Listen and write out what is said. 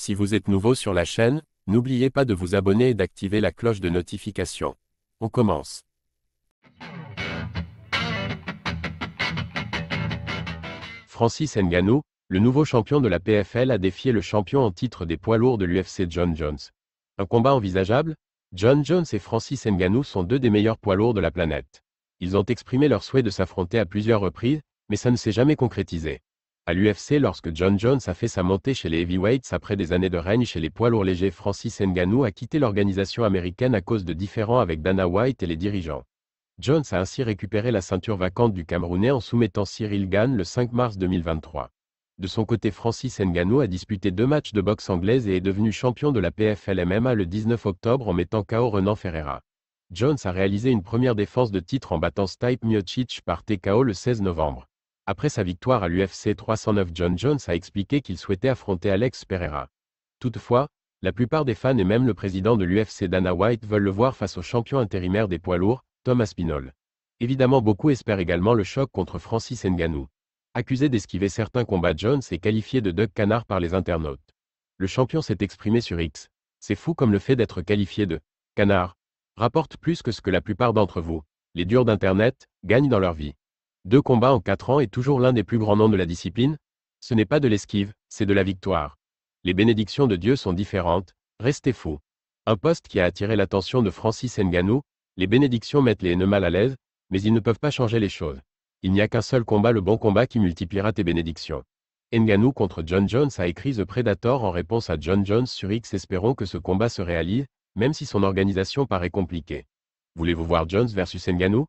Si vous êtes nouveau sur la chaîne, n'oubliez pas de vous abonner et d'activer la cloche de notification. On commence. Francis Ngannou, le nouveau champion de la PFL, a défié le champion en titre des poids lourds de l'UFC Jon Jones. Un combat envisageable? Jon Jones et Francis Ngannou sont deux des meilleurs poids lourds de la planète. Ils ont exprimé leur souhait de s'affronter à plusieurs reprises, mais ça ne s'est jamais concrétisé. À l'UFC, lorsque Jon Jones a fait sa montée chez les heavyweights après des années de règne chez les poids lourds légers, Francis Ngannou a quitté l'organisation américaine à cause de différends avec Dana White et les dirigeants. Jones a ainsi récupéré la ceinture vacante du Camerounais en soumettant Cyril Gane le 5 mars 2023. De son côté, Francis Ngannou a disputé 2 matchs de boxe anglaise et est devenu champion de la PFL MMA le 19 octobre en mettant KO Renan Ferreira. Jones a réalisé une première défense de titre en battant Stipe Miocic par TKO le 16 novembre. Après sa victoire à l'UFC 309, Jon Jones a expliqué qu'il souhaitait affronter Alex Pereira. Toutefois, la plupart des fans et même le président de l'UFC Dana White veulent le voir face au champion intérimaire des poids lourds, Tom Aspinall. Évidemment, beaucoup espèrent également le choc contre Francis Ngannou. Accusé d'esquiver certains combats, Jones est qualifié de Doug Canard par les internautes. Le champion s'est exprimé sur X. C'est fou comme le fait d'être qualifié de canard rapporte plus que ce que la plupart d'entre vous, les durs d'internet, gagnent dans leur vie. 2 combats en 4 ans et toujours l'un des plus grands noms de la discipline? Ce n'est pas de l'esquive, c'est de la victoire. Les bénédictions de Dieu sont différentes, restez fous. Un post qui a attiré l'attention de Francis Ngannou: les bénédictions mettent les haineux mal à l'aise, mais ils ne peuvent pas changer les choses. Il n'y a qu'un seul combat, le bon combat, qui multipliera tes bénédictions. Ngannou contre Jon Jones, a écrit The Predator en réponse à Jon Jones sur X. Espérons que ce combat se réalise, même si son organisation paraît compliquée. Voulez-vous voir Jones versus Ngannou?